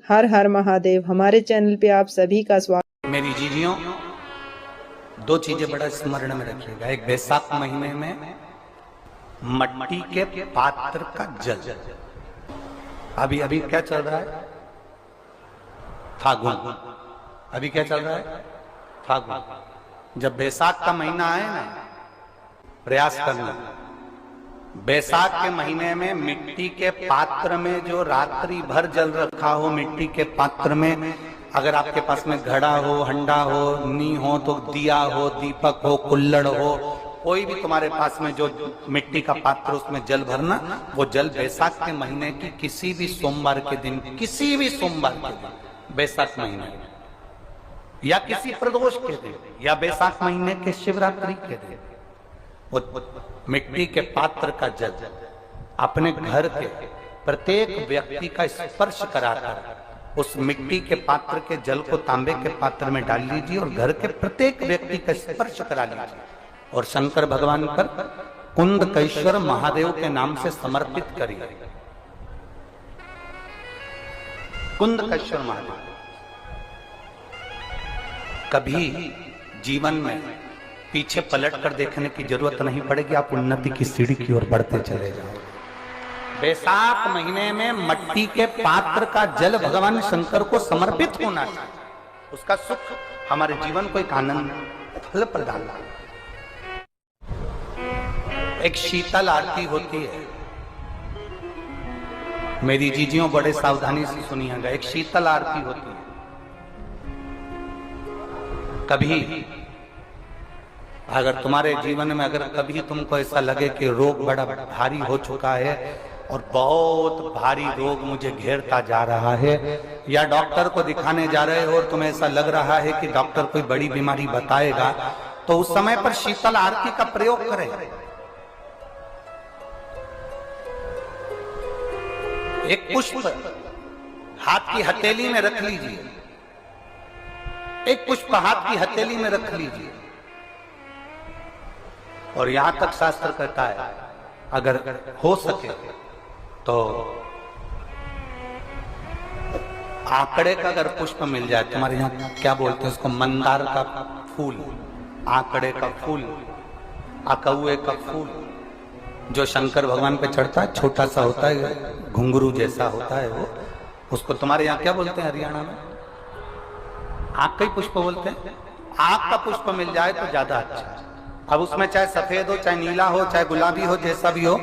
हर हर महादेव। हमारे चैनल पे आप सभी का स्वागत। मेरी जीजियों, दो चीजें बड़ा स्मरण में रखिएगा। एक, बैसाख महीने में मट्टी के पात्र का जल। अभी अभी क्या चल रहा है? फागुन। अभी क्या चल रहा है? फागुन। जब बैसाख का महीना आए ना, प्रयास करना, बैसाख के महीने में मिट्टी के पात्र में जो रात्रि भर जल रखा हो, मिट्टी के पात्र में, अगर आपके पास में घड़ा हो, हंडा हो, नी हो, तो दिया हो, दीपक हो, कुल्लड़ हो, कोई भी तुम्हारे पास में जो मिट्टी का पात्र, उसमें जल भरना। वो जल बैसाख के महीने की किसी भी सोमवार के दिन, किसी भी सोमवार के दिन, बैसाख महीने में, या किसी प्रदोष के दिन, या बैसाख महीने के शिवरात्रि के दिन, वो मिट्टी के पात्र का जल अपने घर के प्रत्येक व्यक्ति का स्पर्श कराकर उस मिट्टी के पात्र के जल को तांबे के पात्र में डाल लीजिए और घर के प्रत्येक व्यक्ति का स्पर्श करा लीजिए और शंकर भगवान पर कुंडकेश्वर महादेव के नाम से समर्पित करिए। कुंडकेश्वर महादेव। कभी जीवन में पीछे पलट कर देखने की जरूरत नहीं पड़ेगी, आप उन्नति की सीढ़ी की ओर बढ़ते चले जाओ। बैसाख महीने में मट्टी के पात्र का जल भगवान शंकर को समर्पित होना चाहिए। उसका सुख हमारे जीवन को एक आनंद फल प्रदान करता है। एक शीतल आरती होती है। मेरी जीजियों, बड़े सावधानी से सुनिएगा। एक शीतल आरती होती है। कभी अगर तुम्हारे जीवन में, अगर कभी तुमको ऐसा लगे कि रोग बड़ा भारी हो चुका है और बहुत भारी रोग मुझे घेरता जा रहा है, या डॉक्टर को दिखाने जा रहे हो और तुम्हें ऐसा लग रहा है कि डॉक्टर कोई बड़ी बीमारी बताएगा, तो उस समय पर शीतल आरती का प्रयोग करें। एक पुष्प हाथ की हथेली में रख लीजिए। एक पुष्प हाथ की हथेली में रख लीजिए और यहां तक शास्त्र कहता है, अगर हो सके तो आंकड़े का अगर पुष्प मिल जाए, तुम्हारे यहां क्या बोलते हैं उसको, मंदार का फूल, आंकड़े का फूल, अकौए का फूल, जो शंकर भगवान पे चढ़ता है, छोटा सा होता है, घुंघरू जैसा होता है वो, उसको तुम्हारे यहां क्या बोलते हैं हरियाणा में? आंख का ही पुष्प बोलते हैं। आंख का पुष्प मिल जाए तो ज्यादा अच्छा। अब उसमें चाहे सफेद हो, चाहे नीला हो, चाहे गुलाबी हो, जैसा भी हो,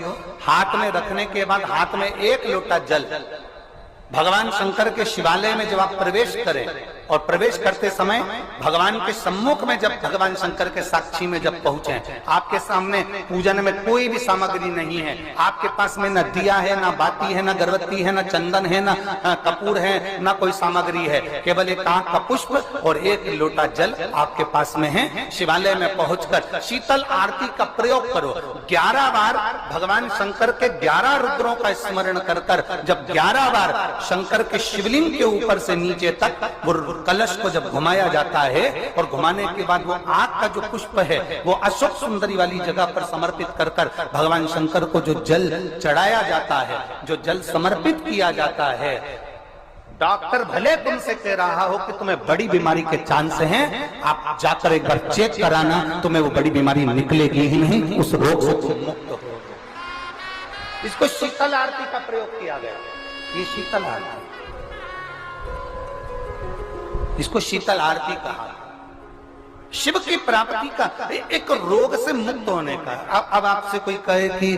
हाथ में रखने के बाद हाथ में एक लोटा जल भगवान शंकर के शिवालय में जब आप प्रवेश करें, और प्रवेश करते समय भगवान के सम्मुख में, जब भगवान शंकर के साक्षी में जब पहुंचे, आपके सामने पूजन में कोई भी सामग्री नहीं है, आपके पास में न दिया है, न बाती है, न गर्भवती है, न चंदन है, न कपूर है, न कोई सामग्री है, केवल एक आंख का पुष्प और एक लोटा जल आपके पास में है। शिवालय में पहुंचकर शीतल आरती का प्रयोग करो। 11 बार भगवान शंकर के 11 रुद्रों का स्मरण कर कर, जब 11 बार शंकर के शिवलिंग के ऊपर से नीचे तक वो कलश को जब घुमाया जाता है, और घुमाने के बाद वो आग का जो पुष्प है वो अशोक सुंदरी वाली जगह पर समर्पित कर कर भगवान शंकर को जो जल चढ़ाया जाता है, जो जल समर्पित किया जाता है, डॉक्टर भले तुमसे कह रहा हो कि तुम्हें बड़ी बीमारी के चांस हैं, आप जाकर एक बार चेक कराना, तुम्हें वो बड़ी बीमारी निकलेगी ही नहीं, उस रोग से तुम मुक्त हो। इसको शीतल आरती का प्रयोग किया गया। ये शीतल आरती, इसको शीतल आरती कहा। शिव की प्राप्ति का, एक रोग से मुक्त होने का। अब आपसे कोई कहे कि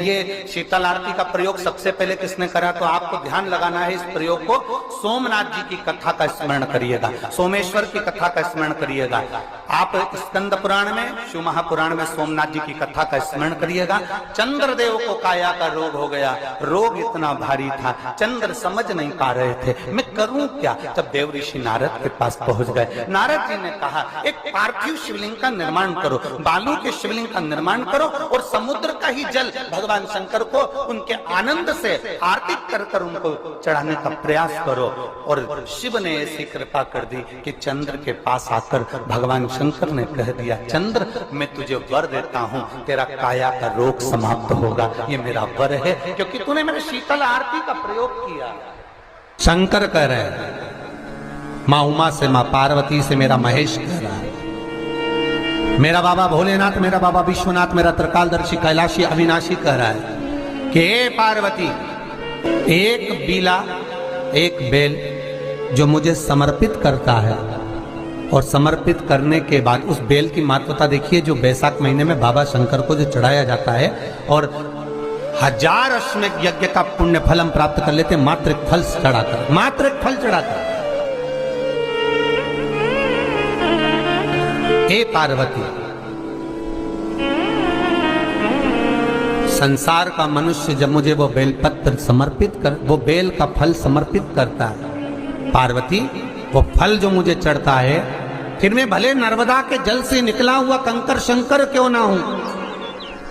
ये शीतल आरती का प्रयोग सबसे पहले किसने करा, तो आपको ध्यान लगाना है इस प्रयोग को। सोमनाथ जी की कथा का स्मरण करिएगा, सोमेश्वर की कथा का स्मरण करिएगा। आप स्कंद पुराण में, शिव महापुराण में सोमनाथ जी की कथा का स्मरण करिएगा। चंद्रदेव को काया का रोग हो गया, रोग इतना भारी था, चंद्र समझ नहीं पा रहे थे, मैं करूं क्या। तब देव ऋषि नारद के पास पहुंच गए। नारद जी ने कहा, एक पार्थिव शिवलिंग का निर्माण करो, बालू के शिवलिंग का निर्माण करो और समुद्र का ही जल भगवान शंकर को उनके आनंद से आरती कर कर उनको चढ़ाने का प्रयास करो। और शिव ने ऐसी कृपा कर दी कि चंद्र के पास आकर भगवान शंकर ने कह दिया, चंद्र मैं तुझे वर देता हूँ, तेरा काया का रोग समाप्त होगा, ये मेरा वर है, क्योंकि तूने मेरे शीतल आरती का प्रयोग किया। शंकर कह रहे हैं, माँ उमा से, माँ पार्वती से मेरा महेश कह रहा है, मेरा बाबा भोलेनाथ, मेरा बाबा विश्वनाथ, मेरा त्रिकालदर्शी कैलाशी अविनाशी कह रहा है कि हे पार्वती, एक बीला, एक बेल जो मुझे समर्पित करता है, और समर्पित करने के बाद उस बेल की महत्वता देखिए, जो बैसाख महीने में बाबा शंकर को जो चढ़ाया जाता है, और 1000 अश्वमेध यज्ञ का पुण्य फल हम प्राप्त कर लेते, मात्र एक फल चढ़ाकर, मात्र एक फल चढ़ाकर। हे पार्वती, संसार का मनुष्य जब मुझे वो बेलपत्र समर्पित कर, वो बेल का फल समर्पित करता है, पार्वती वो फल जो मुझे चढ़ता है, फिर मैं भले नर्मदा के जल से निकला हुआ कंकर शंकर क्यों ना हूं,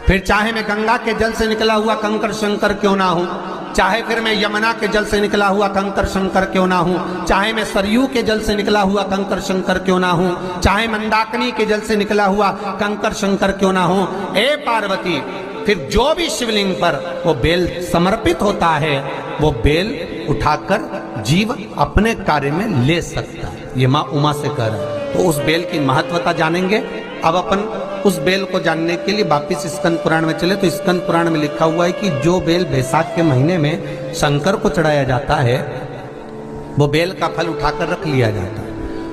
फिर चाहे मैं गंगा के जल से निकला हुआ कंकर शंकर क्यों ना हूं, चाहे फिर मैं यमुना के जल से निकला हुआ कंकर शंकर क्यों ना हूं, चाहे मैं सरयू के जल से निकला हुआ कंकर शंकर क्यों ना हूं, चाहे मंदाकिनी के जल से निकला हुआ कंकर शंकर क्यों ना हूं, हे पार्वती, फिर जो भी शिवलिंग पर वो बेल समर्पित होता है, वो बेल उठाकर जीव अपने कार्य में ले सकता है। ये माँ उमा से कह रहा है। तो उस बेल की महत्वता जानेंगे। अब अपन उस बेल को जानने के लिए वापिस स्कंद पुराण में चले, तो स्कंद पुराण में लिखा हुआ है कि जो बेल बैसाख के महीने में शंकर को चढ़ाया जाता है, वो बेल का फल उठाकर रख लिया जाता है।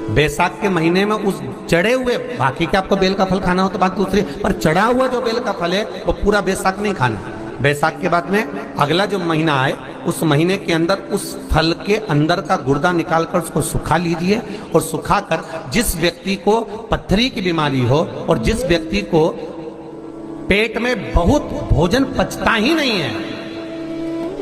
बैसाख के महीने में उस चढ़े हुए, बाकी के आपको बेल का फल खाना हो तो बात दूसरी, पर चढ़ा हुआ जो बेल का फल है वो पूरा बैसाख नहीं खाना। बैसाख के बाद में अगला जो महीना आए, उस महीने के अंदर उस फल के अंदर का गुर्दा निकालकर उसको सुखा लीजिए, और सुखाकर जिस व्यक्ति को पथरी की बीमारी हो और जिस व्यक्ति को पेट में बहुत भोजन पचता ही नहीं है,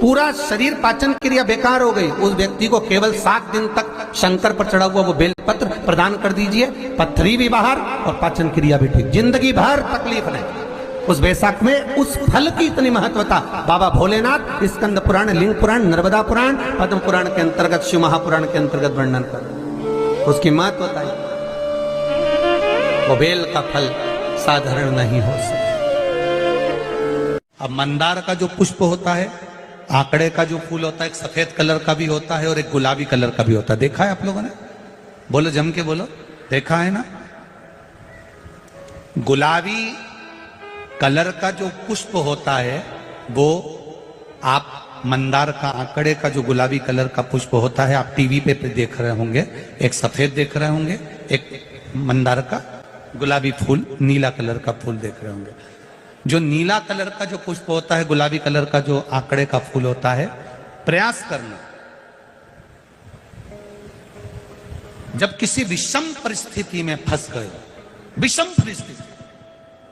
पूरा शरीर पाचन क्रिया बेकार हो गई, उस व्यक्ति को केवल 7 दिन तक शंकर पर चढ़ा हुआ वो बेलपत्र प्रदान कर दीजिए, पथरी भी बाहर और पाचन क्रिया भी ठीक, जिंदगी भर तकलीफ नहीं। उस बैसाख में उस फल की इतनी महत्वता बाबा भोलेनाथ स्कंद पुराण, लिंग पुराण, नर्मदा पुराण, पद्म पुराण के अंतर्गत, शिव महापुराण के अंतर्गत वर्णन कर, उसकी महत्वता है। वो बेल का फल साधारण नहीं हो सकता। अब मंदार का जो पुष्प होता है, आंकड़े का जो फूल होता है, एक सफेद कलर का भी होता है और एक गुलाबी कलर का भी होता है। देखा है आप लोगों ने? बोलो, जम के बोलो, देखा है ना? गुलाबी कलर का जो पुष्प होता है, वो आप मंदार का, आंकड़े का जो गुलाबी कलर का पुष्प होता है, आप टीवी पे देख रहे होंगे, एक सफेद देख रहे होंगे, एक मंदार का गुलाबी फूल, नीला कलर का फूल देख रहे होंगे। जो नीला कलर का जो पुष्प होता है, गुलाबी कलर का जो आंकड़े का फूल होता है, प्रयास करना, जब किसी विषम परिस्थिति में फंस गए, विषम परिस्थिति,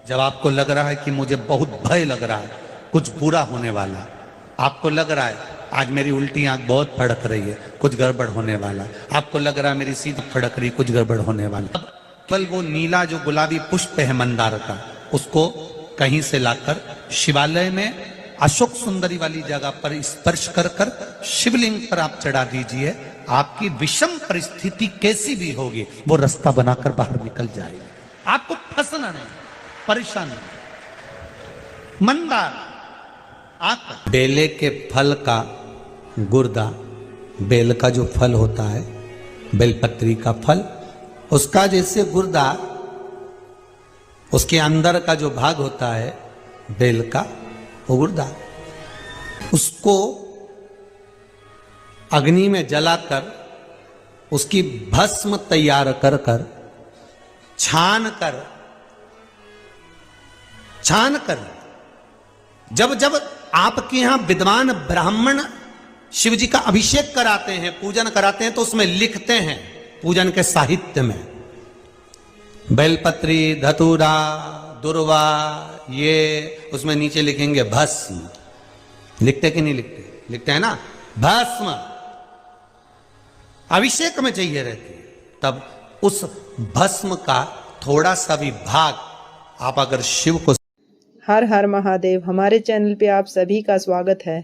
जब आपको लग रहा है कि मुझे बहुत भय लग रहा है, कुछ बुरा होने वाला, आपको लग रहा है आज मेरी उल्टी आंख बहुत फड़क रही है, कुछ गड़बड़ होने वाला, आपको लग रहा है मेरी सीधी फड़क रही, कुछ गड़बड़ होने वाला, केवल वो नीला जो गुलाबी पुष्प है मंदार का, उसको कहीं से लाकर शिवालय में अशोक सुंदरी वाली जगह पर स्पर्श कर कर शिवलिंग पर आप चढ़ा दीजिए। आपकी विषम परिस्थिति कैसी भी होगी, वो रास्ता बनाकर बाहर निकल जाएगी, आपको फंसना नहीं, परेशान नहीं। मंदार आकर बेले के फल का गुर्दा, बेल का जो फल होता है, बेलपत्री का फल, उसका जैसे गुर्दा, उसके अंदर का जो भाग होता है बेल का, वो गुर्दा, उसको अग्नि में जलाकर उसकी भस्म तैयार कर कर छान कर जब जब आपके यहां विद्वान ब्राह्मण शिव जी का अभिषेक कराते हैं, पूजन कराते हैं, तो उसमें लिखते हैं पूजन के साहित्य में, बेलपत्री, धतूरा, दुर्वा, ये उसमें नीचे लिखेंगे भस्म। लिखते कि नहीं लिखते? लिखते हैं ना, भस्म अभिषेक में चाहिए रहती है। तब उस भस्म का थोड़ा सा भी भाग आप अगर शिव को। हर हर महादेव। हमारे चैनल पे आप सभी का स्वागत है।